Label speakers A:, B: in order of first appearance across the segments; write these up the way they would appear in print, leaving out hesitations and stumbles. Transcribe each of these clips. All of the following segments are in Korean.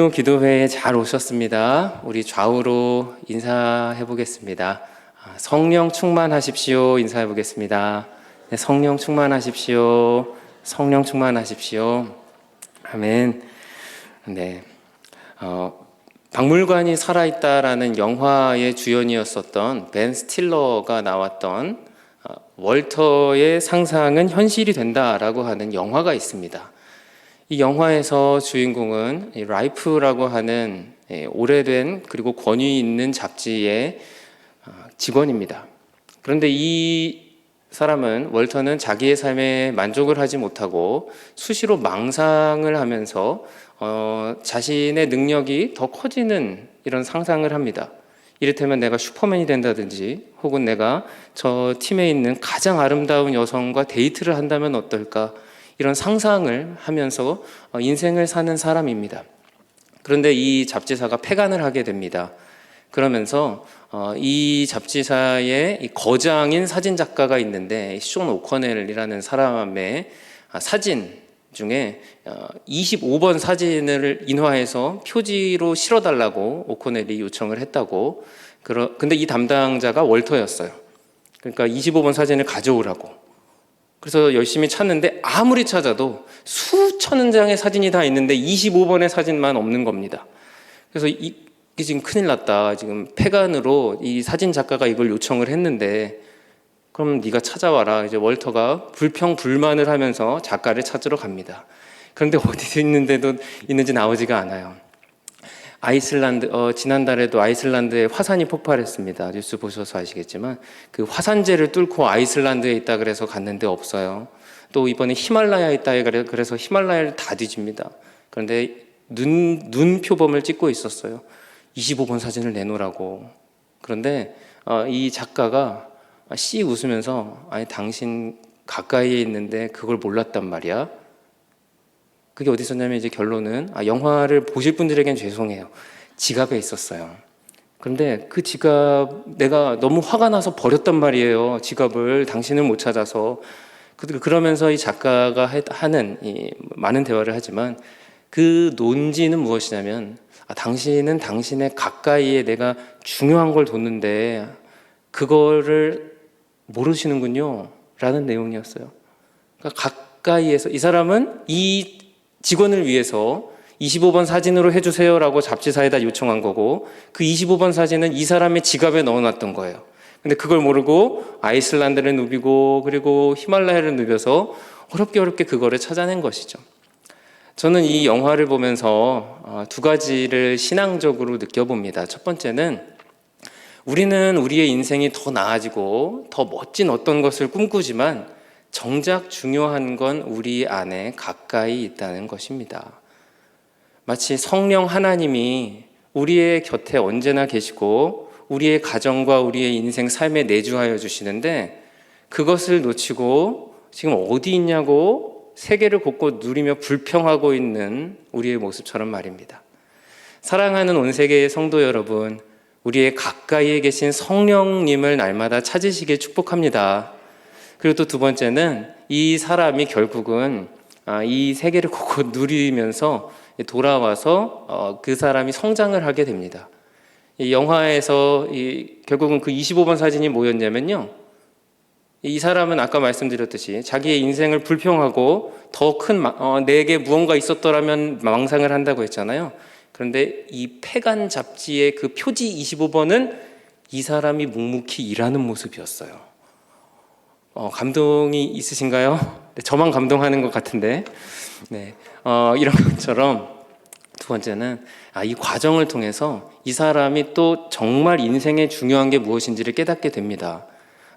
A: 기도회에 잘 오셨습니다. 우리 좌우로 인사해 보겠습니다. 성령 충만하십시오. 인사해 보겠습니다. 네, 성령 충만하십시오. 성령 충만하십시오. 아멘. 네. 박물관이 살아있다라는 영화의 주연이었었던 벤 스틸러가 나왔던 월터의 상상은 현실이 된다라고 하는 영화가 있습니다. 이 영화에서 주인공은 라이프라고 하는 오래된 그리고 권위 있는 잡지의 직원입니다. 그런데 이 사람은, 월터는 자기의 삶에 만족을 하지 못하고 수시로 망상을 하면서 자신의 능력이 더 커지는 이런 상상을 합니다. 이를테면 내가 슈퍼맨이 된다든지, 혹은 내가 저 팀에 있는 가장 아름다운 여성과 데이트를 한다면 어떨까, 이런 상상을 하면서 인생을 사는 사람입니다. 그런데 이 잡지사가 폐간을 하게 됩니다. 그러면서 이 잡지사의 거장인 사진작가가 있는데, 숀 오커넬이라는 사람의 사진 중에 25번 사진을 인화해서 표지로 실어달라고 오커넬이 요청을 했다고. 근데 이 담당자가 월터였어요. 그러니까 25번 사진을 가져오라고. 그래서 열심히 찾는데 아무리 찾아도 수천 장의 사진이 다 있는데 25번의 사진만 없는 겁니다. 그래서 이게 지금 큰일 났다. 지금 폐간으로 이 사진 작가가 이걸 요청을 했는데 그럼 네가 찾아와라. 이제 월터가 불평불만을 하면서 작가를 찾으러 갑니다. 그런데 어디서 있는지 나오지가 않아요. 지난달에도 아이슬란드에 화산이 폭발했습니다. 뉴스 보셔서 아시겠지만 그 화산재를 뚫고 아이슬란드에 있다 그래서 갔는데 없어요. 또 이번에 히말라야에 있다 그래서 히말라야를 다 뒤집니다. 그런데 눈 표범을 찍고 있었어요. 25번 사진을 내놓으라고. 그런데 이 작가가 씩 웃으면서, 아니 당신 가까이에 있는데 그걸 몰랐단 말이야. 그게 어디 있었냐면, 이제 결론은, 영화를 보실 분들에겐 죄송해요. 지갑에 있었어요. 그런데 그 지갑, 내가 너무 화가 나서 버렸단 말이에요. 지갑을, 당신을 못 찾아서. 그러면서 이 작가가 하는 이 많은 대화를 하지만 그 논지는 무엇이냐면, 당신은 당신의 가까이에 내가 중요한 걸 뒀는데 그거를 모르시는군요 라는 내용이었어요. 그러니까 가까이에서, 이 사람은 이 직원을 위해서 25번 사진으로 해주세요 라고 잡지사에다 요청한 거고, 그 25번 사진은 이 사람의 지갑에 넣어놨던 거예요. 근데 그걸 모르고 아이슬란드를 누비고 그리고 히말라야를 누벼서 어렵게 그거를 찾아낸 것이죠. 저는 이 영화를 보면서 두 가지를 신앙적으로 느껴봅니다. 첫 번째는, 우리는 우리의 인생이 더 나아지고 더 멋진 어떤 것을 꿈꾸지만 정작 중요한 건 우리 안에 가까이 있다는 것입니다. 마치 성령 하나님이 우리의 곁에 언제나 계시고 우리의 가정과 우리의 인생 삶에 내주하여 주시는데, 그것을 놓치고 지금 어디 있냐고 세계를 곳곳 누리며 불평하고 있는 우리의 모습처럼 말입니다. 사랑하는 온 세계의 성도 여러분, 우리의 가까이에 계신 성령님을 날마다 찾으시길 축복합니다. 그리고 또 두 번째는, 이 사람이 결국은 이 세계를 곳곳 누리면서 돌아와서 그 사람이 성장을 하게 됩니다. 이 영화에서 결국은 그 25번 사진이 뭐였냐면요, 이 사람은 아까 말씀드렸듯이 자기의 인생을 불평하고 더 큰 내게 무언가 있었더라면 망상을 한다고 했잖아요. 그런데 이 폐간 잡지의 그 표지 25번은 이 사람이 묵묵히 일하는 모습이었어요. 감동이 있으신가요? 네, 저만 감동하는 것 같은데. 네, 이런 것처럼 두 번째는, 이 과정을 통해서 이 사람이 또 정말 인생에 중요한 게 무엇인지를 깨닫게 됩니다.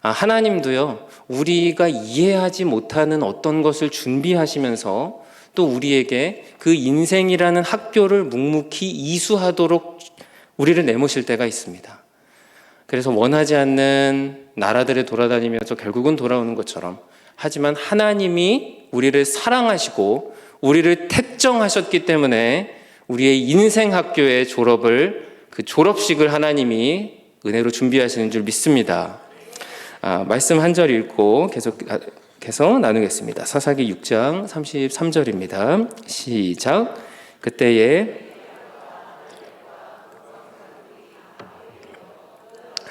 A: 하나님도요, 우리가 이해하지 못하는 어떤 것을 준비하시면서 또 우리에게 그 인생이라는 학교를 묵묵히 이수하도록 우리를 내모실 때가 있습니다. 그래서 원하지 않는 나라들에 돌아다니면서 결국은 돌아오는 것처럼, 하지만 하나님이 우리를 사랑하시고 우리를 택정하셨기 때문에 우리의 인생 학교의 그 졸업식을 하나님이 은혜로 준비하시는 줄 믿습니다. 말씀 한 절 읽고 계속해서 나누겠습니다. 사사기 6장 33절입니다. 시작. 그때에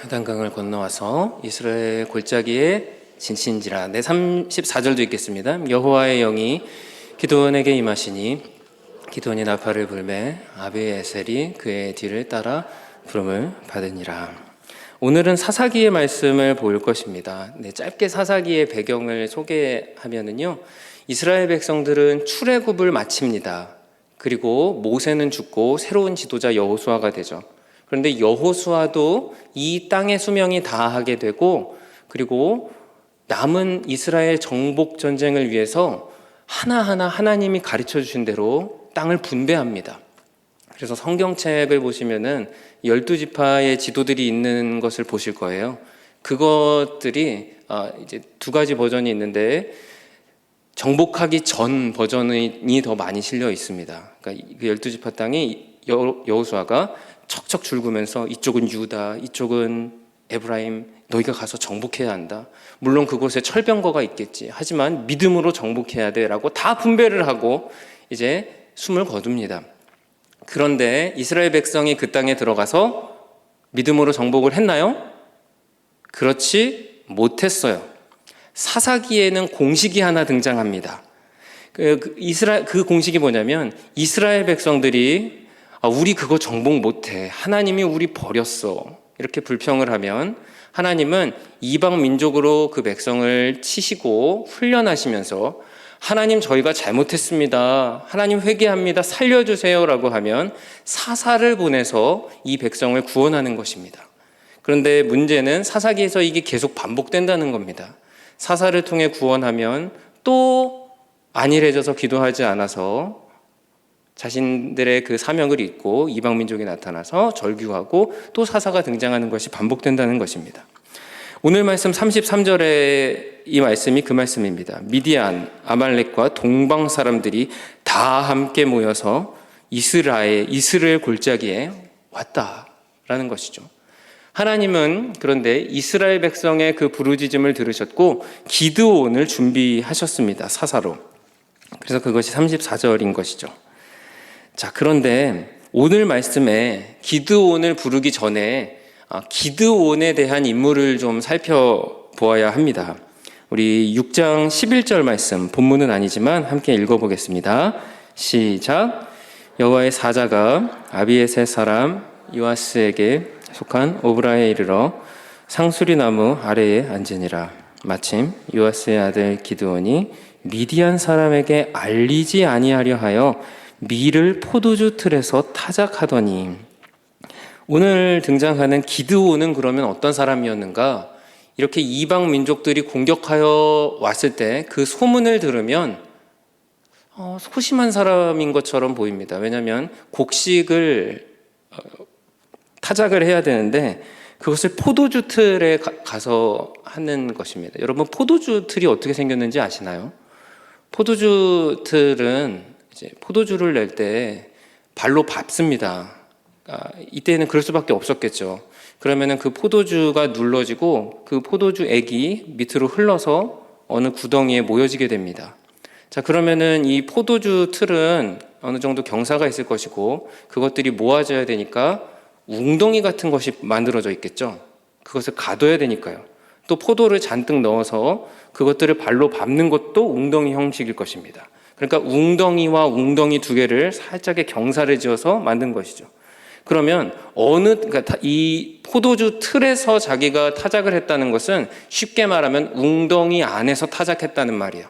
A: 요단강을 건너와서 이스라엘 골짜기에 진친지라. 네, 34절도 읽겠습니다. 여호와의 영이 기드온에게 임하시니 기드온이 나팔을 불매 아비에셀이 그의 뒤를 따라 부름을 받으니라. 오늘은 사사기의 말씀을 볼 것입니다. 네, 짧게 사사기의 배경을 소개하면은요, 이스라엘 백성들은 출애굽을 마칩니다. 그리고 모세는 죽고 새로운 지도자 여호수아가 되죠. 그런데 여호수아도 이 땅의 수명이 다하게 되고, 그리고 남은 이스라엘 정복 전쟁을 위해서 하나하나 하나님이 가르쳐 주신 대로 땅을 분배합니다. 그래서 성경책을 보시면은 12지파의 지도들이 있는 것을 보실 거예요. 그것들이 이제 두 가지 버전이 있는데, 정복하기 전 버전이 더 많이 실려 있습니다. 그러니까 그 12지파 땅이 여호수아가 척척 줄구면서 이쪽은 유다, 이쪽은 에브라임, 너희가 가서 정복해야 한다. 물론 그곳에 철병거가 있겠지. 하지만 믿음으로 정복해야 돼라고 다 분배를 하고 이제 숨을 거둡니다. 그런데 이스라엘 백성이 그 땅에 들어가서 믿음으로 정복을 했나요? 그렇지 못했어요. 사사기에는 공식이 하나 등장합니다. 그 공식이 뭐냐면, 이스라엘 백성들이 우리 그거 정복 못해, 하나님이 우리 버렸어, 이렇게 불평을 하면 하나님은 이방 민족으로 그 백성을 치시고 훈련하시면서, 하나님 저희가 잘못했습니다, 하나님 회개합니다, 살려주세요 라고 하면 사사를 보내서 이 백성을 구원하는 것입니다. 그런데 문제는 사사기에서 이게 계속 반복된다는 겁니다. 사사를 통해 구원하면 또 안일해져서 기도하지 않아서 자신들의 그 사명을 잊고 이방 민족이 나타나서 절규하고 또 사사가 등장하는 것이 반복된다는 것입니다. 오늘 말씀 33절에 이 말씀이 그 말씀입니다. 미디안, 아말렉과 동방 사람들이 다 함께 모여서 이스라엘 골짜기에 왔다라는 것이죠. 하나님은 그런데 이스라엘 백성의 그 부르짖음을 들으셨고 기드온을 준비하셨습니다. 사사로. 그래서 그것이 34절인 것이죠. 자, 그런데 오늘 말씀에 기드온을 부르기 전에 기드온에 대한 인물을 좀 살펴보아야 합니다. 우리 6장 11절 말씀, 본문은 아니지만 함께 읽어보겠습니다. 시작. 여호와의 사자가 아비에셀 사람 요아스에게 속한 오브라에 이르러 상수리 나무 아래에 앉으니라. 마침 요아스의 아들 기드온이 미디안 사람에게 알리지 아니하려 하여 밀을 포도주 틀에서 타작하더니. 오늘 등장하는 기드온은 그러면 어떤 사람이었는가? 이렇게 이방 민족들이 공격하여 왔을 때 그 소문을 들으면 소심한 사람인 것처럼 보입니다. 왜냐하면 곡식을 타작을 해야 되는데 그것을 포도주 틀에 가서 하는 것입니다. 여러분, 포도주 틀이 어떻게 생겼는지 아시나요? 포도주 틀은 이제 포도주를 낼 때 발로 밟습니다. 이때는 그럴 수밖에 없었겠죠. 그러면은 그 포도주가 눌러지고 그 포도주 액이 밑으로 흘러서 어느 구덩이에 모여지게 됩니다. 자, 그러면은 이 포도주 틀은 어느 정도 경사가 있을 것이고 그것들이 모아져야 되니까 웅덩이 같은 것이 만들어져 있겠죠. 그것을 가둬야 되니까요. 또 포도를 잔뜩 넣어서 그것들을 발로 밟는 것도 웅덩이 형식일 것입니다. 그러니까 웅덩이와 웅덩이 두 개를 살짝의 경사를 지어서 만든 것이죠. 그러면 그러니까 이 포도주 틀에서 자기가 타작을 했다는 것은 쉽게 말하면 웅덩이 안에서 타작했다는 말이에요.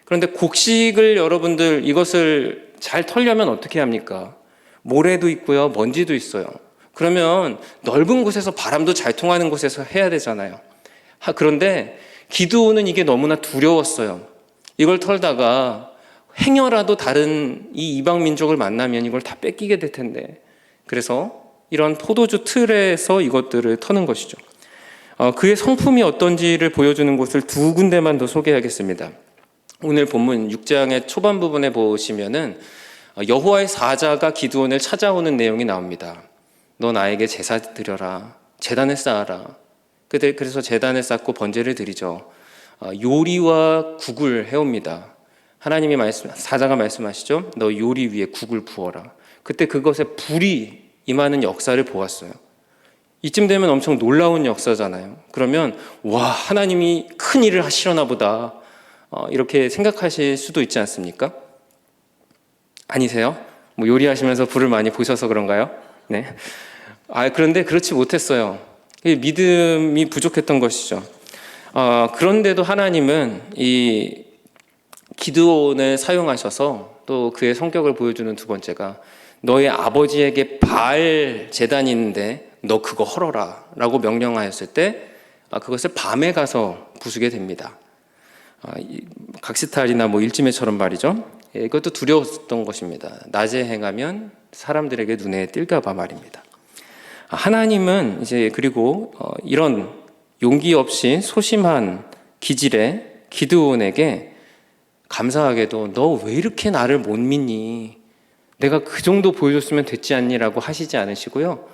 A: 그런데 곡식을 여러분들 이것을 잘 털려면 어떻게 합니까? 모래도 있고요, 먼지도 있어요. 그러면 넓은 곳에서 바람도 잘 통하는 곳에서 해야 되잖아요. 그런데 기드온은 이게 너무나 두려웠어요. 이걸 털다가 행여라도 다른 이 이방 민족을 만나면 이걸 다 뺏기게 될 텐데, 그래서 이런 포도주 틀에서 이것들을 터는 것이죠. 그의 성품이 어떤지를 보여주는 곳을 두 군데만 더 소개하겠습니다. 오늘 본문 6장의 초반 부분에 보시면은 여호와의 사자가 기드온을 찾아오는 내용이 나옵니다. 너 나에게 제사 드려라, 제단을 쌓아라. 그래서 제단을 쌓고 번제를 드리죠. 요리와 국을 해옵니다. 하나님이 사자가 말씀하시죠. 너 요리 위에 국을 부어라. 그때 그것에 불이 임하는 역사를 보았어요. 이쯤 되면 엄청 놀라운 역사잖아요. 그러면 와, 하나님이 큰 일을 하시려나 보다, 이렇게 생각하실 수도 있지 않습니까? 아니세요? 뭐 요리하시면서 불을 많이 보셔서 그런가요? 네. 그런데 그렇지 못했어요. 믿음이 부족했던 것이죠. 그런데도 하나님은 이 기드온을 사용하셔서 또 그의 성격을 보여주는 두 번째가, 너의 아버지에게 바알 제단이 있는데 너 그거 헐어라 라고 명령하였을 때 그것을 밤에 가서 부수게 됩니다. 각시탈이나 뭐 일지매처럼 말이죠. 이것도 두려웠던 것입니다. 낮에 행하면 사람들에게 눈에 띌까 봐 말입니다. 하나님은 이제 그리고 이런 용기 없이 소심한 기질의 기드온에게 감사하게도 너 왜 이렇게 나를 못 믿니? 내가 그 정도 보여줬으면 됐지 않니라고 하시지 않으시고요.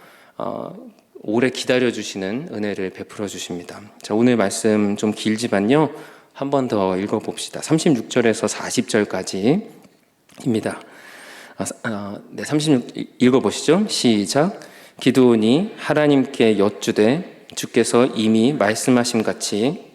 A: 오래 기다려주시는 은혜를 베풀어 주십니다. 자, 오늘 말씀 좀 길지만요. 한 번 더 읽어봅시다. 36절에서 40절까지입니다. 36 읽어보시죠. 시작. 기드온이 하나님께 여쭈되 주께서 이미 말씀하신 같이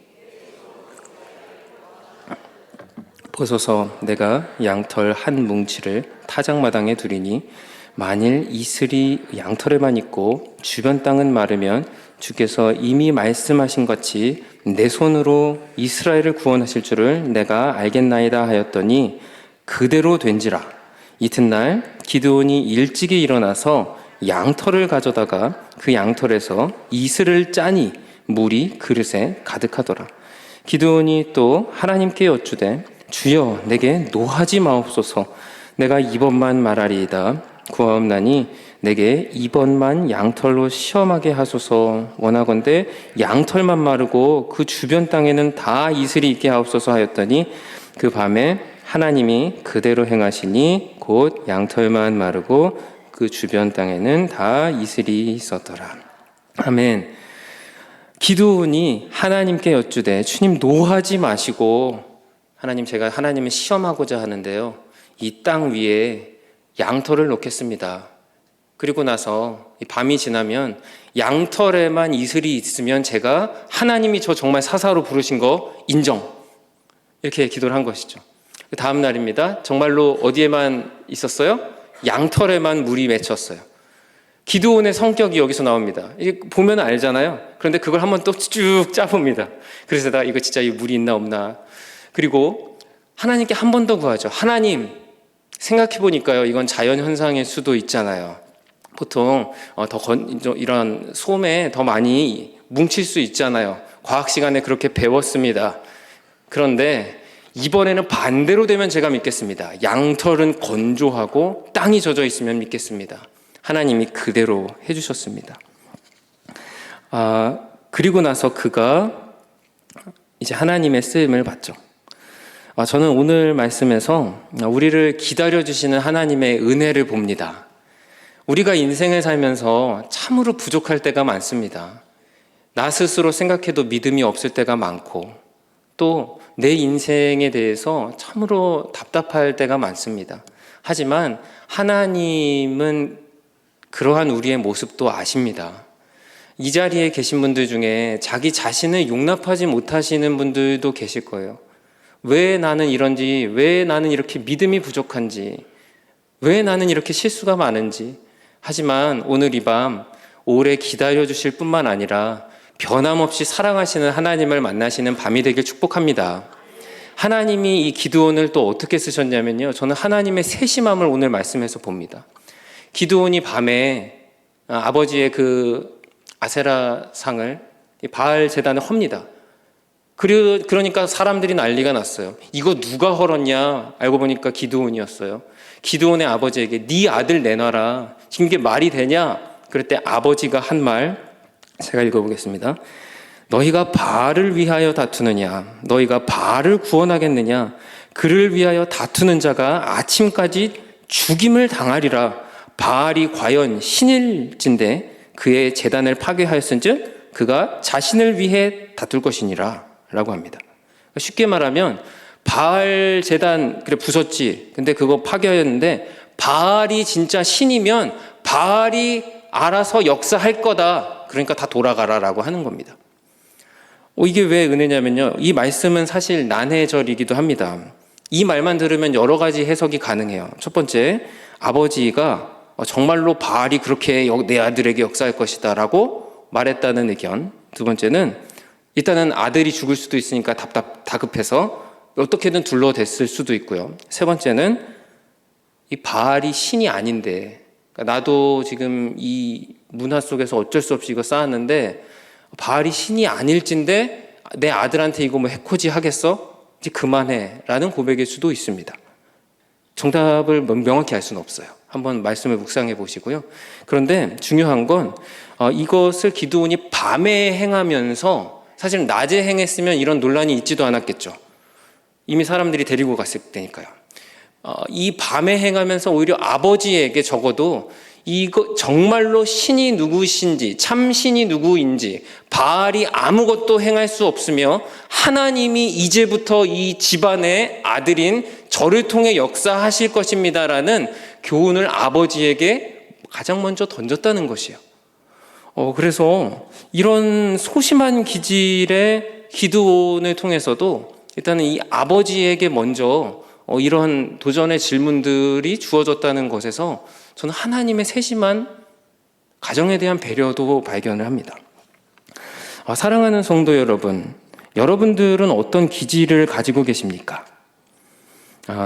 A: 보소서 내가 양털 한 뭉치를 타작마당에 두리니 만일 이슬이 양털에만 있고 주변 땅은 마르면 주께서 이미 말씀하신 같이 내 손으로 이스라엘을 구원하실 줄을 내가 알겠나이다 하였더니 그대로 된지라. 이튿날 기드온이 일찍이 일어나서 양털을 가져다가 그 양털에서 이슬을 짜니 물이 그릇에 가득하더라. 기드온이 또 하나님께 여쭈되 주여 내게 노하지 마옵소서. 내가 이번만 말하리이다. 구하옵나니 내게 이번만 양털로 시험하게 하소서. 원하건대 양털만 마르고 그 주변 땅에는 다 이슬이 있게 하옵소서 하였더니 그 밤에 하나님이 그대로 행하시니 곧 양털만 마르고 그 주변 땅에는 다 이슬이 있었더라. 아멘. 기드온이 하나님께 여쭈되 주님 노하지 마시고, 하나님 제가 하나님을 시험하고자 하는데요, 이 땅 위에 양털을 놓겠습니다. 그리고 나서 밤이 지나면 양털에만 이슬이 있으면 제가 하나님이 저 정말 사사로 부르신 거 인정, 이렇게 기도를 한 것이죠. 그 다음 날입니다. 정말로 어디에만 있었어요? 양털에만 물이 맺혔어요. 기드온의 성격이 여기서 나옵니다. 이게 보면 알잖아요. 그런데 그걸 한번 또 쭉 짜봅니다. 그래서 나 이거 진짜 이 물이 있나 없나. 그리고 하나님께 한 번 더 구하죠. 하나님, 생각해 보니까요, 이건 자연 현상일 수도 있잖아요. 보통 이런 솜에 더 많이 뭉칠 수 있잖아요. 과학 시간에 그렇게 배웠습니다. 그런데 이번에는 반대로 되면 제가 믿겠습니다. 양털은 건조하고 땅이 젖어 있으면 믿겠습니다. 하나님이 그대로 해주셨습니다. 그리고 나서 그가 이제 하나님의 쓰임을 받죠. 저는 오늘 말씀에서 우리를 기다려주시는 하나님의 은혜를 봅니다. 우리가 인생을 살면서 참으로 부족할 때가 많습니다. 나 스스로 생각해도 믿음이 없을 때가 많고, 또 내 인생에 대해서 참으로 답답할 때가 많습니다. 하지만 하나님은 그러한 우리의 모습도 아십니다. 이 자리에 계신 분들 중에 자기 자신을 용납하지 못하시는 분들도 계실 거예요. 왜 나는 이런지, 왜 나는 이렇게 믿음이 부족한지, 왜 나는 이렇게 실수가 많은지. 하지만 오늘 이 밤 오래 기다려주실 뿐만 아니라 변함없이 사랑하시는 하나님을 만나시는 밤이 되길 축복합니다. 하나님이 이 기드온을 또 어떻게 쓰셨냐면요, 저는 하나님의 세심함을 오늘 말씀에서 봅니다. 기드온이 밤에 아버지의 그 아세라 상을, 바알 제단을 헙니다. 그러니까 사람들이 난리가 났어요. 이거 누가 헐었냐? 알고 보니까 기드온이었어요. 기드온의 아버지에게 네 아들 내놔라. 지금 이게 말이 되냐? 그럴 때 아버지가 한 말, 제가 읽어보겠습니다. 너희가 바알을 위하여 다투느냐? 너희가 바알을 구원하겠느냐? 그를 위하여 다투는 자가 아침까지 죽임을 당하리라. 바알이 과연 신일진데 그의 제단을 파괴하였은즉 그가 자신을 위해 다툴 것이니라 라고 합니다. 쉽게 말하면 바알 제단 그래 부쉈지, 근데 그거 파괴하였는데 바알이 진짜 신이면 바알이 알아서 역사할 거다, 그러니까 다 돌아가라라고 하는 겁니다. 이게 왜 은혜냐면요, 이 말씀은 사실 난해절이기도 합니다. 이 말만 들으면 여러 가지 해석이 가능해요. 첫 번째, 아버지가 정말로 바알이 그렇게 내 아들에게 역사할 것이다 라고 말했다는 의견. 두 번째는 일단은 아들이 죽을 수도 있으니까 다급해서 어떻게든 둘러댔을 수도 있고요. 세 번째는 이 바알이 신이 아닌데, 그러니까 나도 지금 이 문화 속에서 어쩔 수 없이 이거 쌓았는데 바알이 신이 아닐진데 내 아들한테 이거 뭐 해코지 하겠어? 이제 그만해 라는 고백일 수도 있습니다. 정답을 명확히 알 수는 없어요. 한번 말씀을 묵상해 보시고요. 그런데 중요한 건 이것을 기드온이 밤에 행하면서, 사실 낮에 행했으면 이런 논란이 있지도 않았겠죠. 이미 사람들이 데리고 갔을 때니까요. 이 밤에 행하면서 오히려 아버지에게 적어도 이거 정말로 신이 누구신지, 참 신이 누구인지, 바알이 아무것도 행할 수 없으며 하나님이 이제부터 이 집안의 아들인 저를 통해 역사하실 것입니다라는 교훈을 아버지에게 가장 먼저 던졌다는 것이에요. 그래서 이런 소심한 기질의 기드온을 통해서도 일단은 이 아버지에게 먼저 이런 도전의 질문들이 주어졌다는 것에서 저는 하나님의 세심한 가정에 대한 배려도 발견을 합니다. 사랑하는 성도 여러분, 여러분들은 어떤 기질을 가지고 계십니까?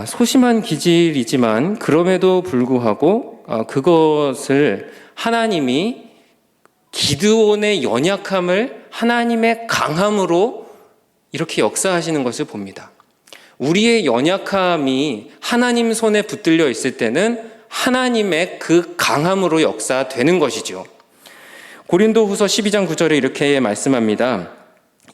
A: 소심한 기질이지만 그럼에도 불구하고 그것을 하나님이 기드온의 연약함을 하나님의 강함으로 이렇게 역사하시는 것을 봅니다. 우리의 연약함이 하나님 손에 붙들려 있을 때는 하나님의 그 강함으로 역사되는 것이죠. 고린도후서 12장 9절에 이렇게 말씀합니다.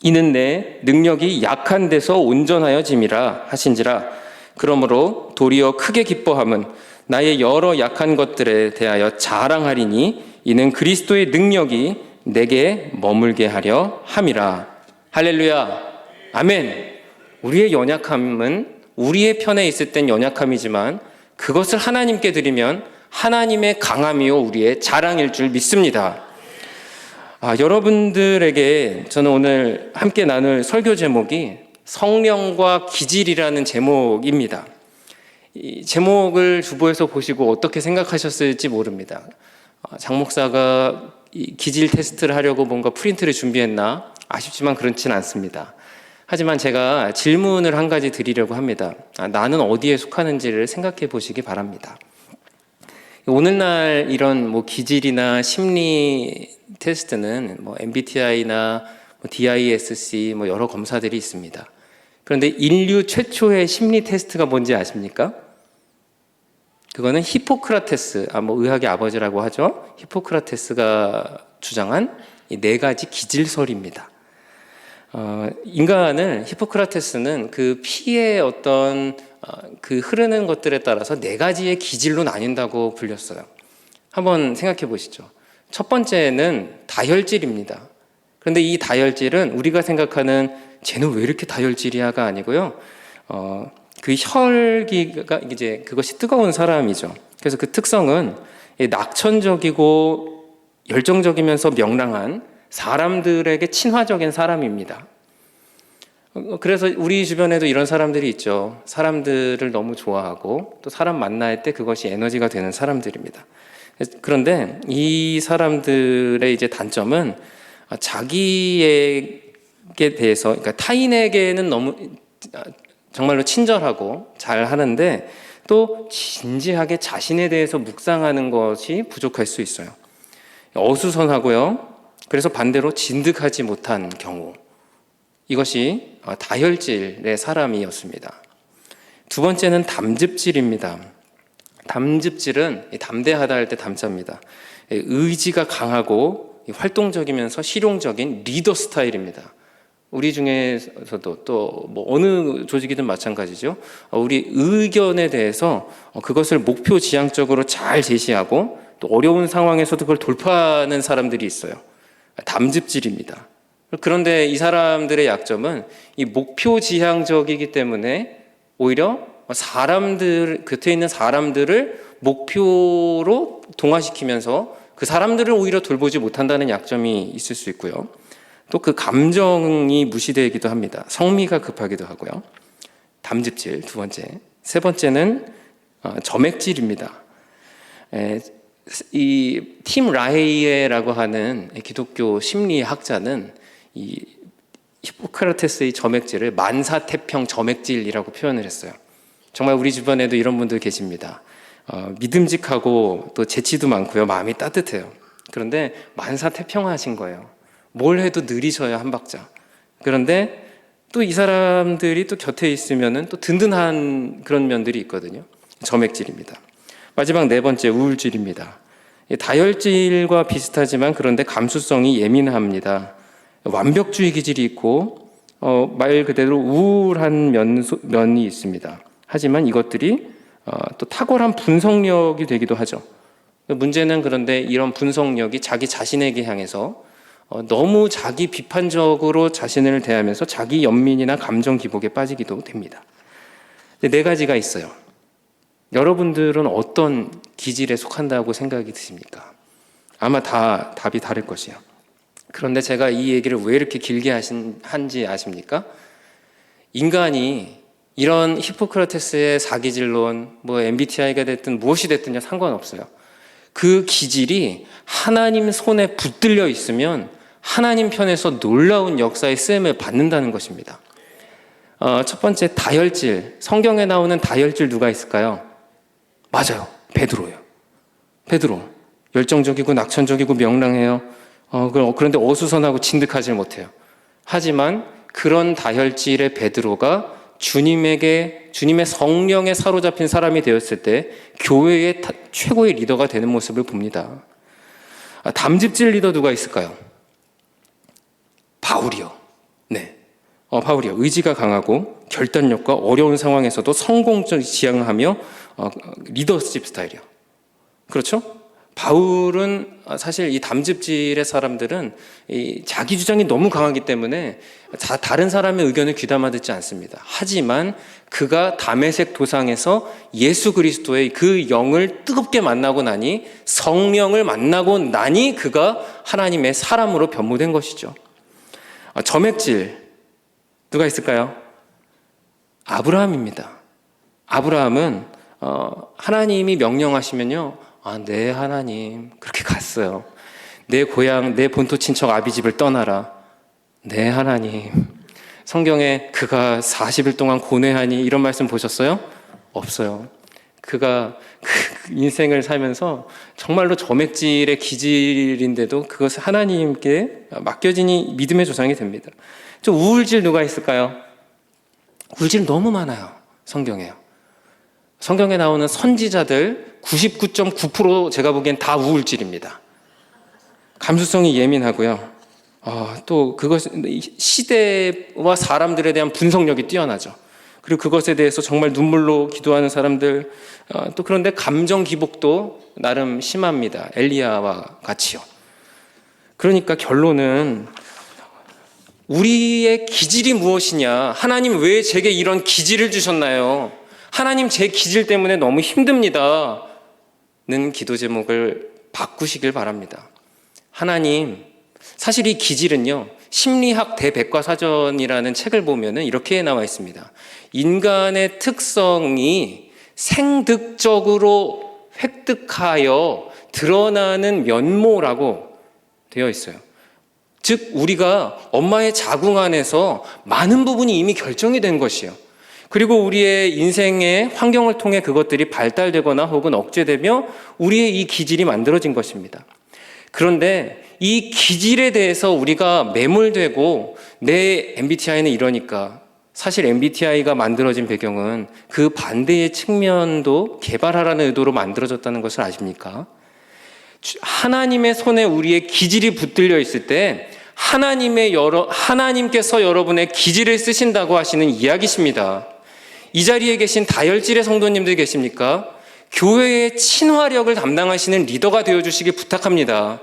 A: 이는 내 능력이 약한 데서 온전하여짐이라 하신지라. 그러므로 도리어 크게 기뻐함은 나의 여러 약한 것들에 대하여 자랑하리니 이는 그리스도의 능력이 내게 머물게 하려 함이라. 할렐루야, 아멘. 우리의 연약함은 우리의 편에 있을 땐 연약함이지만 그것을 하나님께 드리면 하나님의 강함이요 우리의 자랑일 줄 믿습니다. 여러분들에게 저는 오늘 함께 나눌 설교 제목이 성령과 기질이라는 제목입니다. 이 제목을 주보에서 보시고 어떻게 생각하셨을지 모릅니다. 장 목사가 이 기질 테스트를 하려고 뭔가 프린트를 준비했나 아쉽지만 그렇진 않습니다. 하지만 제가 질문을 한 가지 드리려고 합니다. 나는 어디에 속하는지를 생각해 보시기 바랍니다. 오늘날 이런 기질이나 심리 테스트는 MBTI나 DISC 여러 검사들이 있습니다. 그런데 인류 최초의 심리 테스트가 뭔지 아십니까? 그거는 히포크라테스, 의학의 아버지라고 하죠. 히포크라테스가 주장한 이 4가지 기질설입니다. 인간을 히포크라테스는 그 피의 어떤 그 흐르는 것들에 따라서 4가지의 기질로 나뉜다고 불렸어요. 한번 생각해 보시죠. 첫 번째는 다혈질입니다. 그런데 이 다혈질은 우리가 생각하는 쟤는 왜 이렇게 다혈질이야가 아니고요. 그 혈기가 이제 그것이 뜨거운 사람이죠. 그래서 그 특성은 낙천적이고 열정적이면서 명랑한 사람들에게 친화적인 사람입니다. 그래서 우리 주변에도 이런 사람들이 있죠. 사람들을 너무 좋아하고 또 사람 만날 때 그것이 에너지가 되는 사람들입니다. 그런데 이 사람들의 이제 단점은 자기에게 대해서, 그러니까 타인에게는 너무 정말로 친절하고 잘 하는데 또 진지하게 자신에 대해서 묵상하는 것이 부족할 수 있어요. 어수선하고요. 그래서 반대로 진득하지 못한 경우, 이것이 다혈질의 사람이었습니다. 두 번째는 담즙질입니다. 담즙질은 담대하다 할 때 담자입니다. 의지가 강하고 활동적이면서 실용적인 리더 스타일입니다. 우리 중에서도 또 어느 조직이든 마찬가지죠. 우리 의견에 대해서 그것을 목표 지향적으로 잘 제시하고 또 어려운 상황에서도 그걸 돌파하는 사람들이 있어요. 담즙질입니다. 그런데 이 사람들의 약점은 이 목표 지향적이기 때문에 오히려 곁에 있는 사람들을 목표로 동화시키면서 그 사람들을 오히려 돌보지 못한다는 약점이 있을 수 있고요. 또 그 감정이 무시되기도 합니다. 성미가 급하기도 하고요. 담즙질 두 번째. 세 번째는 점액질입니다. 이 팀 라헤이에라고 하는 기독교 심리학자는 이 히포크라테스의 점액질을 만사태평 점액질이라고 표현을 했어요. 정말 우리 주변에도 이런 분들 계십니다. 믿음직하고 또 재치도 많고요. 마음이 따뜻해요. 그런데 만사태평하신 거예요. 뭘 해도 느리셔요, 한 박자. 그런데 또 이 사람들이 또 곁에 있으면은 또 든든한 그런 면들이 있거든요. 점액질입니다. 마지막 네 번째, 우울질입니다. 다혈질과 비슷하지만 그런데 감수성이 예민합니다. 완벽주의 기질이 있고 말 그대로 우울한 면이 있습니다. 하지만 이것들이 또 탁월한 분석력이 되기도 하죠. 문제는 그런데 이런 분석력이 자기 자신에게 향해서 너무 자기 비판적으로 자신을 대하면서 자기 연민이나 감정 기복에 빠지기도 됩니다. 네 가지가 있어요. 여러분들은 어떤 기질에 속한다고 생각이 드십니까? 아마 다 답이 다를 것이에요. 그런데 제가 이 얘기를 왜 이렇게 길게 한지 아십니까? 인간이 이런 히포크라테스의 사기질론, MBTI가 됐든 무엇이 됐든 상관없어요. 그 기질이 하나님 손에 붙들려 있으면 하나님 편에서 놀라운 역사의 쓰임을 받는다는 것입니다. 첫 번째, 다혈질. 성경에 나오는 다혈질 누가 있을까요? 맞아요. 베드로예요. 베드로. 열정적이고 낙천적이고 명랑해요. 그런데 어수선하고 진득하지 못해요. 하지만 그런 다혈질의 베드로가 주님의 성령에 사로잡힌 사람이 되었을 때 교회의 최고의 리더가 되는 모습을 봅니다. 담즙질 리더 누가 있을까요? 바울이요. 네. 바울이요. 의지가 강하고 결단력과 어려운 상황에서도 성공적으로 지향하며 리더십 스타일이요. 그렇죠? 바울은 사실 이 담즙질의 사람들은 이 자기 주장이 너무 강하기 때문에 다른 사람의 의견을 귀담아 듣지 않습니다. 하지만 그가 다메섹 도상에서 예수 그리스도의 그 영을 뜨겁게 만나고 나니, 성령을 만나고 나니 그가 하나님의 사람으로 변모된 것이죠. 점액질 누가 있을까요? 아브라함입니다. 아브라함은 하나님이 명령하시면요, 네 하나님, 그렇게 갔어요. 내 고향, 내 본토 친척 아비집을 떠나라. 네 하나님. 성경에 그가 40일 동안 고뇌하니 이런 말씀 보셨어요? 없어요. 그가 그 인생을 살면서 정말로 점액질의 기질인데도 그것을 하나님께 맡겨지니 믿음의 조상이 됩니다. 좀 우울질 누가 있을까요? 우울질 너무 많아요. 성경에요. 성경에 나오는 선지자들 99.9% 제가 보기엔 다 우울질입니다. 감수성이 예민하고요. 또 그것 시대와 사람들에 대한 분석력이 뛰어나죠. 그리고 그것에 대해서 정말 눈물로 기도하는 사람들, 또 그런데 감정 기복도 나름 심합니다. 엘리야와 같이요. 그러니까 결론은 우리의 기질이 무엇이냐? 하나님 왜 제게 이런 기질을 주셨나요? 하나님 제 기질 때문에 너무 힘듭니다. 는 기도 제목을 바꾸시길 바랍니다. 하나님, 사실 이 기질은요, 심리학 대백과사전이라는 책을 보면은 이렇게 나와 있습니다. 인간의 특성이 생득적으로 획득하여 드러나는 면모라고 되어 있어요. 즉, 우리가 엄마의 자궁 안에서 많은 부분이 이미 결정이 된 것이에요. 그리고 우리의 인생의 환경을 통해 그것들이 발달되거나 혹은 억제되며 우리의 이 기질이 만들어진 것입니다. 그런데 이 기질에 대해서 우리가 매몰되고 내 MBTI는 이러니까, 사실 MBTI가 만들어진 배경은 그 반대의 측면도 개발하라는 의도로 만들어졌다는 것을 아십니까? 하나님의 손에 우리의 기질이 붙들려 있을 때 하나님께서 여러분의 기질을 쓰신다고 하시는 이야기십니다. 이 자리에 계신 다혈질의 성도님들 계십니까? 교회의 친화력을 담당하시는 리더가 되어주시길 부탁합니다.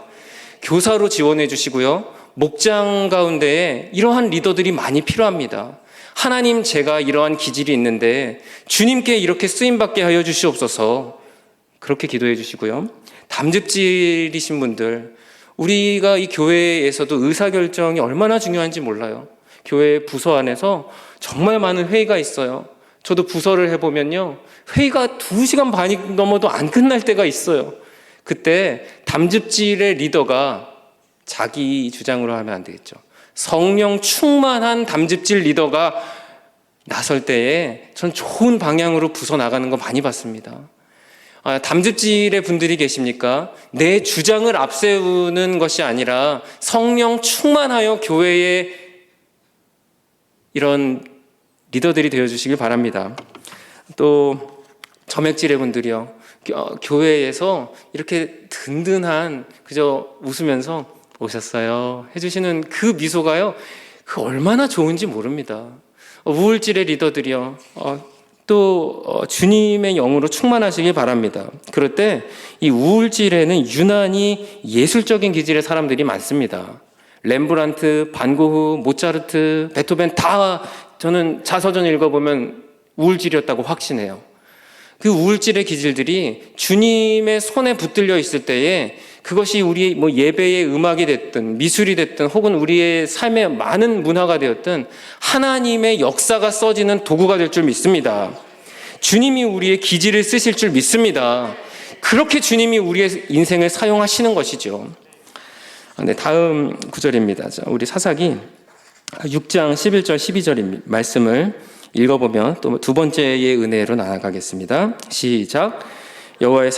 A: 교사로 지원해 주시고요. 목장 가운데에 이러한 리더들이 많이 필요합니다. 하나님, 제가 이러한 기질이 있는데 주님께 이렇게 쓰임받게 하여 주시옵소서. 그렇게 기도해 주시고요. 담즙질이신 분들, 우리가 이 교회에서도 의사결정이 얼마나 중요한지 몰라요. 교회 부서 안에서 정말 많은 회의가 있어요. 저도 부서를 해보면요, 회의가 2시간 반이 넘어도 안 끝날 때가 있어요. 그때 담즙질의 리더가 자기 주장으로 하면 안 되겠죠. 성령 충만한 담즙질 리더가 나설 때에 전 좋은 방향으로 부서 나가는 거 많이 봤습니다. 담즙질의 분들이 계십니까? 내 주장을 앞세우는 것이 아니라 성령 충만하여 교회에 이런 리더들이 되어주시길 바랍니다. 또 점액질의 분들이요, 교회에서 이렇게 든든한, 그저 웃으면서 오셨어요 해주시는 그 미소가요, 그 얼마나 좋은지 모릅니다. 우울질의 리더들이요, 또 주님의 영으로 충만하시길 바랍니다. 그럴 때 이 우울질에는 유난히 예술적인 기질의 사람들이 많습니다. 렘브란트, 반고흐, 모차르트, 베토벤 다 저는 자서전 읽어보면 우울질이었다고 확신해요. 그 우울질의 기질들이 주님의 손에 붙들려 있을 때에 그것이 우리 예배의 음악이 됐든 미술이 됐든 혹은 우리의 삶의 많은 문화가 되었든 하나님의 역사가 써지는 도구가 될 줄 믿습니다. 주님이 우리의 기질을 쓰실 줄 믿습니다. 그렇게 주님이 우리의 인생을 사용하시는 것이죠. 네, 다음 구절입니다. 우리 사사기 6장 11절 12절 말씀을 읽어보면 또 두 번째의 은혜로 나아가겠습니다. 시작. 여호와의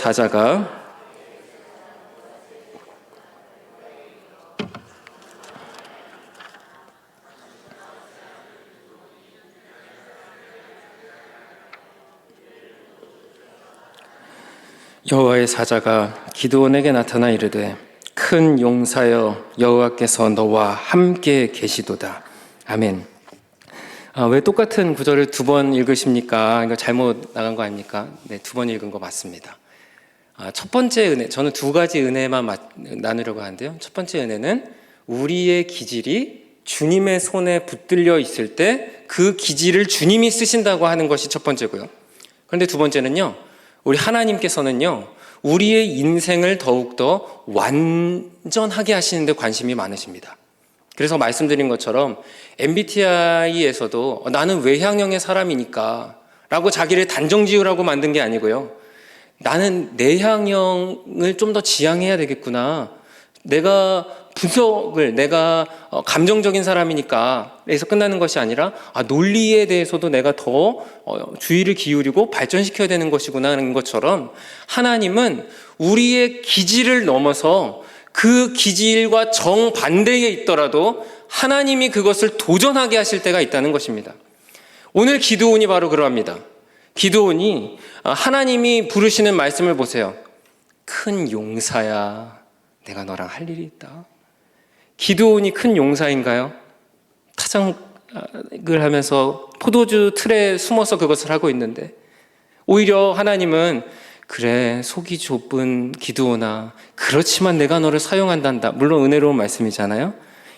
A: 사자가 기드온에게 나타나 이르되 큰 용사여 여호와께서 너와 함께 계시도다. 아멘. 왜 똑같은 구절을 2번 읽으십니까? 이거 잘못 나간 거 아닙니까? 네, 2번 읽은 거 맞습니다. 첫 번째 은혜, 저는 2가지 은혜만 나누려고 하는데요. 첫 번째 은혜는 우리의 기질이 주님의 손에 붙들려 있을 때 그 기질을 주님이 쓰신다고 하는 것이 첫 번째고요. 그런데 2번째는요, 우리 하나님께서는요, 우리의 인생을 더욱더 완전하게 하시는 데 관심이 많으십니다. 그래서 말씀드린 것처럼 MBTI에서도 나는 외향형의 사람이니까 라고 자기를 단정 지으라고 만든 게 아니고요, 나는 내향형을 좀 더 지향해야 되겠구나, 내가 감정적인 사람이니까 에서 끝나는 것이 아니라 논리에 대해서도 내가 더 주의를 기울이고 발전시켜야 되는 것이구나 하는 것처럼 하나님은 우리의 기질을 넘어서 그 기질과 정반대에 있더라도 하나님이 그것을 도전하게 하실 때가 있다는 것입니다. 오늘 기드온이 바로 그러합니다. 기드온이 하나님이 부르시는 말씀을 보세요. 큰 용사야, 내가 너랑 할 일이 있다. 기드온이 큰 용사인가요? 타작을 하면서 포도주 틀에 숨어서 그것을 하고 있는데, 오히려 하나님은 그래, 속이 좁은 기드온아, 그렇지만 내가 너를 사용한단다. 물론 은혜로운 말씀이잖아요.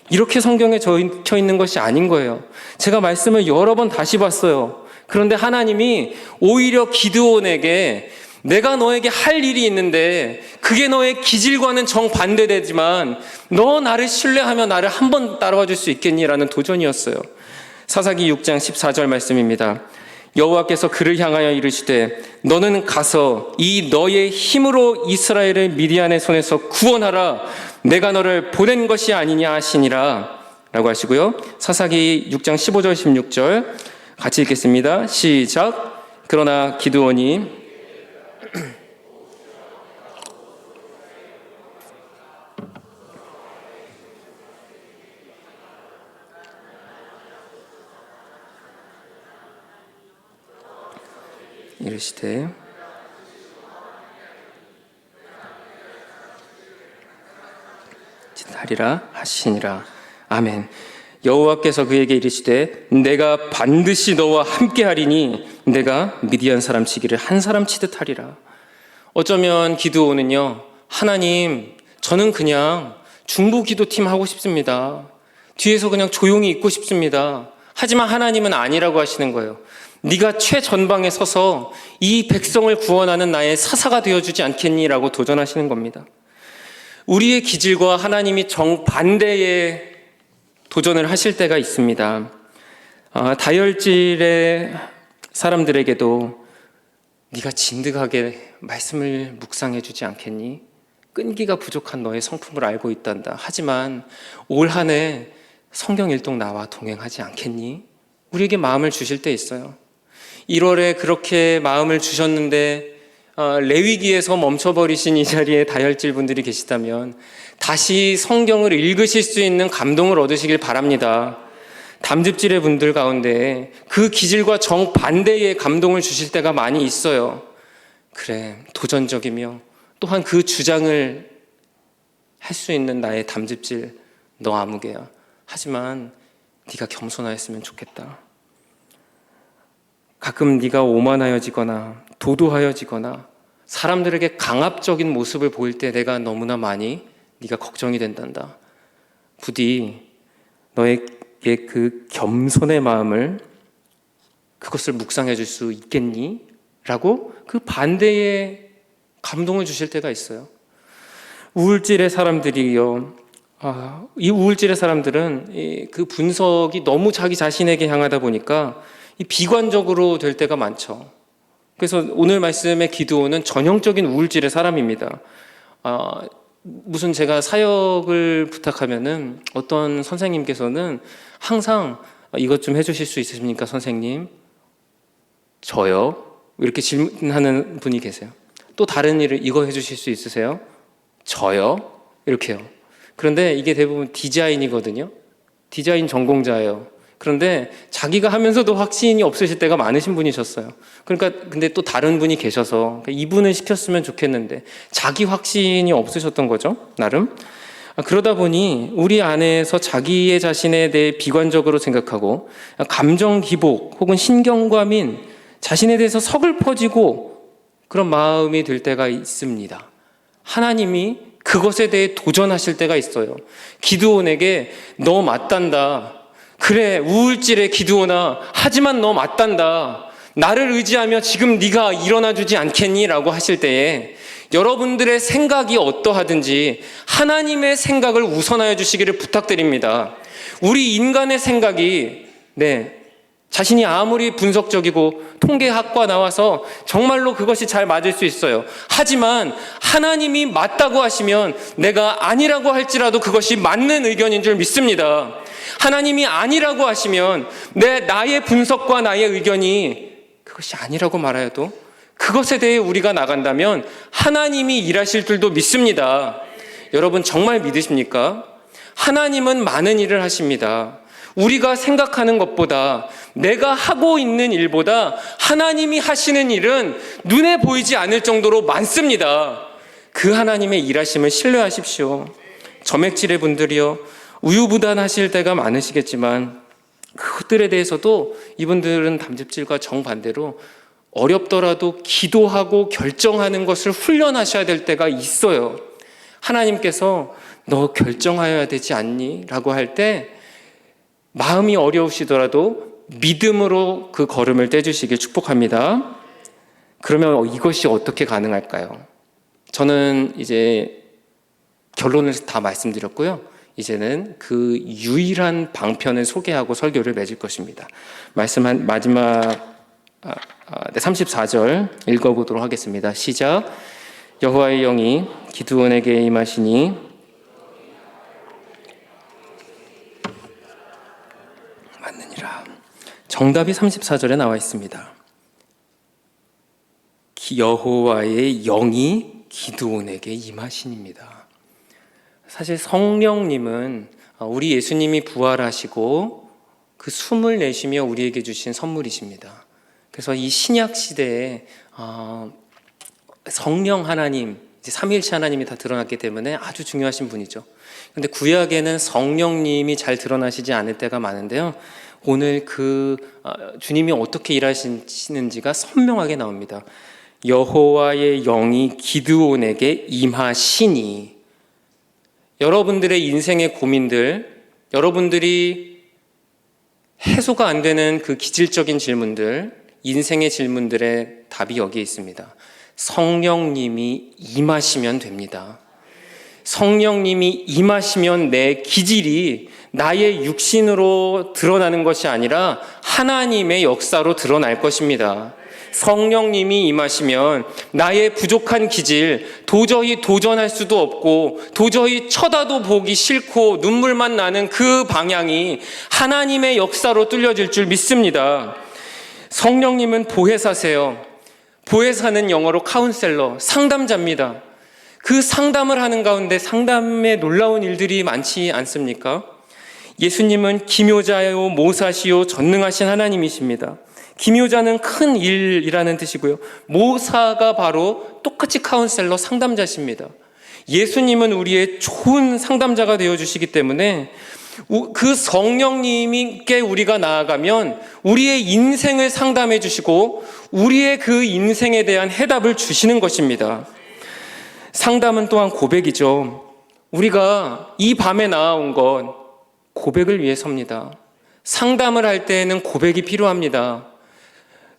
A: 이렇게 성경에 적혀 있는 것이 아닌 거예요. 제가 말씀을 여러 번 다시 봤어요. 그런데 하나님이 오히려 기드온에게 내가 너에게 할 일이 있는데 그게 너의 기질과는 정반대되지만 너 나를 신뢰하며 나를 한 번 따라와 줄 수 있겠니? 라는 도전이었어요. 사사기 6장 14절 말씀입니다. 여호와께서 그를 향하여 이르시되 너는 가서 이 너의 힘으로 이스라엘을 미디안의 손에서 구원하라. 내가 너를 보낸 것이 아니냐 하시니라 라고 하시고요. 사사기 6장 15절 16절 같이 읽겠습니다. 시작. 그러나 기드온이 이르시되 하리라 하시니라. 아멘. 여호와께서 그에게 이르시되 내가 반드시 너와 함께 하리니 내가 미디안 사람 치기를 한 사람 치듯 하리라. 어쩌면 기드온은요, 하나님, 저는 그냥 중보 기도팀 하고 싶습니다. 뒤에서 그냥 조용히 있고 싶습니다. 하지만 하나님은 아니라고 하시는 거예요. 네가 최전방에 서서 이 백성을 구원하는 나의 사사가 되어주지 않겠니?라고 도전하시는 겁니다. 우리의 기질과 하나님이 정반대의 도전을 하실 때가 있습니다. 다혈질의 사람들에게도 네가 진득하게 말씀을 묵상해주지 않겠니? 끈기가 부족한 너의 성품을 알고 있단다. 하지만 올 한 해 성경 일동 나와 동행하지 않겠니? 우리에게 마음을 주실 때 있어요. 1월에 그렇게 마음을 주셨는데 레위기에서 멈춰버리신 이 자리에 다혈질 분들이 계시다면 다시 성경을 읽으실 수 있는 감동을 얻으시길 바랍니다. 담즙질의 분들 가운데 그 기질과 정반대의 감동을 주실 때가 많이 있어요. 그래, 도전적이며 또한 그 주장을 할 수 있는 나의 담즙질, 너 아무개야. 하지만 네가 겸손하였으면 좋겠다. 가끔 네가 오만하여지거나 도도하여지거나 사람들에게 강압적인 모습을 보일 때 내가 너무나 많이 네가 걱정이 된단다. 부디 너에게 그 겸손의 마음을 그것을 묵상해 줄 수 있겠니? 라고 그 반대의 감동을 주실 때가 있어요. 우울질의 사람들이요. 이 우울질의 사람들은 그 분석이 너무 자기 자신에게 향하다 보니까 비관적으로 될 때가 많죠. 그래서 오늘 말씀의 기드온은 전형적인 우울질의 사람입니다. 무슨 제가 사역을 부탁하면은 어떤 선생님께서는 항상 이것 좀 해주실 수 있으십니까, 선생님? 저요? 이렇게 질문하는 분이 계세요. 또 다른 일을 이거 해주실 수 있으세요? 저요? 이렇게요. 그런데 이게 대부분 디자인이거든요. 디자인 전공자예요. 그런데 자기가 하면서도 확신이 없으실 때가 많으신 분이셨어요. 그러니까 근데 또 다른 분이 계셔서 이분을 시켰으면 좋겠는데 자기 확신이 없으셨던 거죠, 나름. 그러다 보니 우리 안에서 자기의 자신에 대해 비관적으로 생각하고 감정 기복 혹은 신경과민, 자신에 대해서 서글퍼지고 그런 마음이 들 때가 있습니다. 하나님이 그것에 대해 도전하실 때가 있어요. 기드온에게 너 맞단다. 그래, 우울질의 기드온아, 하지만 너 맞단다. 나를 의지하며 지금 네가 일어나 주지 않겠니? 라고 하실 때에 여러분들의 생각이 어떠하든지 하나님의 생각을 우선하여 주시기를 부탁드립니다. 우리 인간의 생각이 자신이 아무리 분석적이고 통계학과 나와서 정말로 그것이 잘 맞을 수 있어요. 하지만 하나님이 맞다고 하시면 내가 아니라고 할지라도 그것이 맞는 의견인 줄 믿습니다. 하나님이 아니라고 하시면 나의 분석과 나의 의견이 그것이 아니라고 말하여도 그것에 대해 우리가 나간다면 하나님이 일하실 줄도 믿습니다. 여러분 정말 믿으십니까? 하나님은 많은 일을 하십니다. 우리가 생각하는 것보다, 내가 하고 있는 일보다 하나님이 하시는 일은 눈에 보이지 않을 정도로 많습니다. 그 하나님의 일하심을 신뢰하십시오. 점액질의 분들이요, 우유부단하실 때가 많으시겠지만 그것들에 대해서도 이분들은 담즙질과 정반대로 어렵더라도 기도하고 결정하는 것을 훈련하셔야 될 때가 있어요. 하나님께서 너 결정하여야 되지 않니? 라고 할 때 마음이 어려우시더라도 믿음으로 그 걸음을 떼주시길 축복합니다. 그러면 이것이 어떻게 가능할까요? 저는 이제 결론을 다 말씀드렸고요. 이제는 그 유일한 방편을 소개하고 설교를 맺을 것입니다. 말씀 마지막 34절 읽어보도록 하겠습니다. 시작. 여호와의 영이 기드온에게 임하시니 맞느니라. 정답이 34절에 나와 있습니다. 여호와의 영이 기드온에게 임하시니입니다. 사실 성령님은 우리 예수님이 부활하시고 그 숨을 내쉬며 우리에게 주신 선물이십니다. 그래서 이 신약 시대에 성령 하나님, 이제 삼위일체 하나님이 다 드러났기 때문에 아주 중요하신 분이죠. 그런데 구약에는 성령님이 잘 드러나시지 않을 때가 많은데요. 오늘 그 주님이 어떻게 일하시는지가 선명하게 나옵니다. 여호와의 영이 기드온에게 임하시니. 여러분들의 인생의 고민들, 여러분들이 해소가 안 되는 그 기질적인 질문들, 인생의 질문들의 답이 여기에 있습니다. 성령님이 임하시면 됩니다. 성령님이 임하시면 내 기질이 나의 육신으로 드러나는 것이 아니라 하나님의 역사로 드러날 것입니다. 성령님이 임하시면 나의 부족한 기질, 도저히 도전할 수도 없고 도저히 쳐다도 보기 싫고 눈물만 나는 그 방향이 하나님의 역사로 뚫려질 줄 믿습니다. 성령님은 보혜사세요. 보혜사는 영어로 카운셀러, 상담자입니다. 그 상담을 하는 가운데 상담의 놀라운 일들이 많지 않습니까? 예수님은 기묘자요, 모사시요, 전능하신 하나님이십니다. 기묘자는 큰 일이라는 뜻이고요. 모사가 바로 똑같이 카운셀러, 상담자십니다. 예수님은 우리의 좋은 상담자가 되어주시기 때문에 그 성령님께 우리가 나아가면 우리의 인생을 상담해 주시고 우리의 그 인생에 대한 해답을 주시는 것입니다. 상담은 또한 고백이죠. 우리가 이 밤에 나아온 건 고백을 위해서입니다. 상담을 할 때에는 고백이 필요합니다.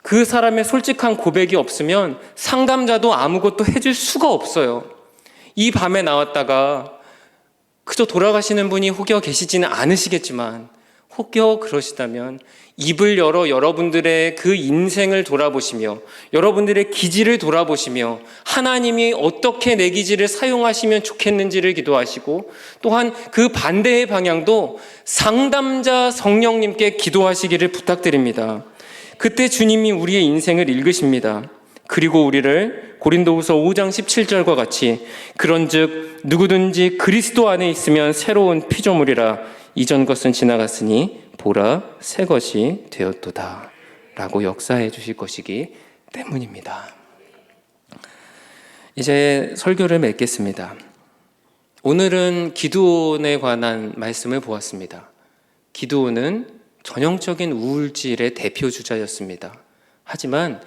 A: 그 사람의 솔직한 고백이 없으면 상담자도 아무것도 해줄 수가 없어요. 이 밤에 나왔다가 그저 돌아가시는 분이 혹여 계시지는 않으시겠지만 혹여 그러시다면 입을 열어 여러분들의 그 인생을 돌아보시며 여러분들의 기질을 돌아보시며 하나님이 어떻게 내 기질을 사용하시면 좋겠는지를 기도하시고 또한 그 반대의 방향도 상담자 성령님께 기도하시기를 부탁드립니다. 그때 주님이 우리의 인생을 읽으십니다. 그리고 우리를 고린도후서 5장 17절과 같이 그런즉 누구든지 그리스도 안에 있으면 새로운 피조물이라 이전 것은 지나갔으니 보라 새 것이 되었도다 라고 역사해 주실 것이기 때문입니다. 이제 설교를 맺겠습니다. 오늘은 기드온에 관한 말씀을 보았습니다. 기드온은 전형적인 우울질의 대표주자였습니다. 하지만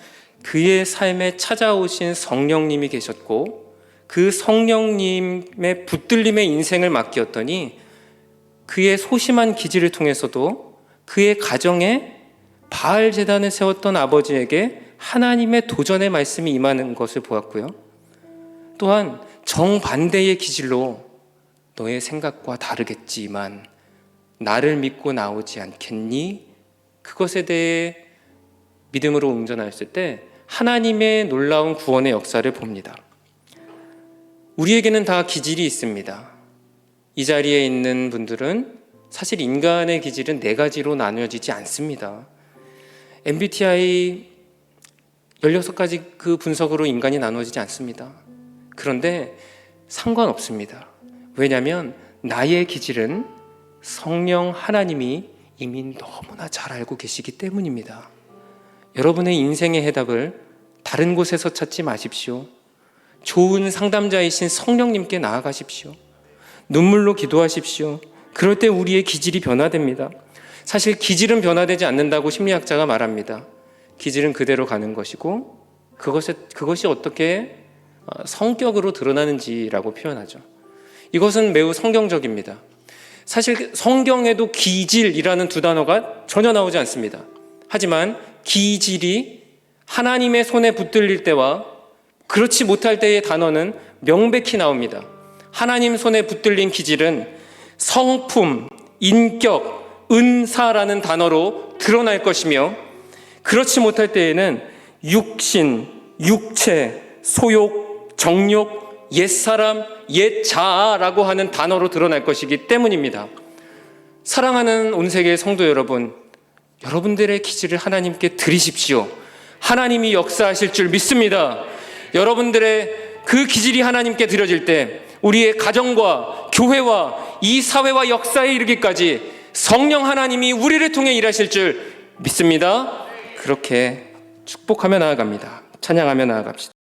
A: 그의 삶에 찾아오신 성령님이 계셨고 그 성령님의 붙들림의 인생을 맡겼더니 그의 소심한 기질을 통해서도 그의 가정에 바알 제단을 세웠던 아버지에게 하나님의 도전의 말씀이 임하는 것을 보았고요. 또한 정반대의 기질로 너의 생각과 다르겠지만 나를 믿고 나오지 않겠니? 그것에 대해 믿음으로 응전하였을 때 하나님의 놀라운 구원의 역사를 봅니다. 우리에게는 다 기질이 있습니다. 이 자리에 있는 분들은 사실 인간의 기질은 4가지로 나누어지지 않습니다. MBTI 16가지 그 분석으로 인간이 나누어지지 않습니다. 그런데 상관없습니다. 왜냐하면 나의 기질은 성령 하나님이 이미 너무나 잘 알고 계시기 때문입니다. 여러분의 인생의 해답을 다른 곳에서 찾지 마십시오. 좋은 상담자이신 성령님께 나아가십시오. 눈물로 기도하십시오. 그럴 때 우리의 기질이 변화됩니다. 사실 기질은 변화되지 않는다고 심리학자가 말합니다. 기질은 그대로 가는 것이고 그것이 어떻게 성격으로 드러나는지라고 표현하죠. 이것은 매우 성경적입니다. 사실 성경에도 기질이라는 2단어가 전혀 나오지 않습니다. 하지만 기질이 하나님의 손에 붙들릴 때와 그렇지 못할 때의 단어는 명백히 나옵니다. 하나님 손에 붙들린 기질은 성품, 인격, 은사라는 단어로 드러날 것이며 그렇지 못할 때에는 육신, 육체, 소욕, 정욕, 옛사람, 옛자아라고 하는 단어로 드러날 것이기 때문입니다. 사랑하는 온 세계의 성도 여러분, 여러분들의 기질을 하나님께 드리십시오. 하나님이 역사하실 줄 믿습니다. 여러분들의 그 기질이 하나님께 드려질 때 우리의 가정과 교회와 이 사회와 역사에 이르기까지 성령 하나님이 우리를 통해 일하실 줄 믿습니다. 그렇게 축복하며 나아갑니다. 찬양하며 나아갑시다.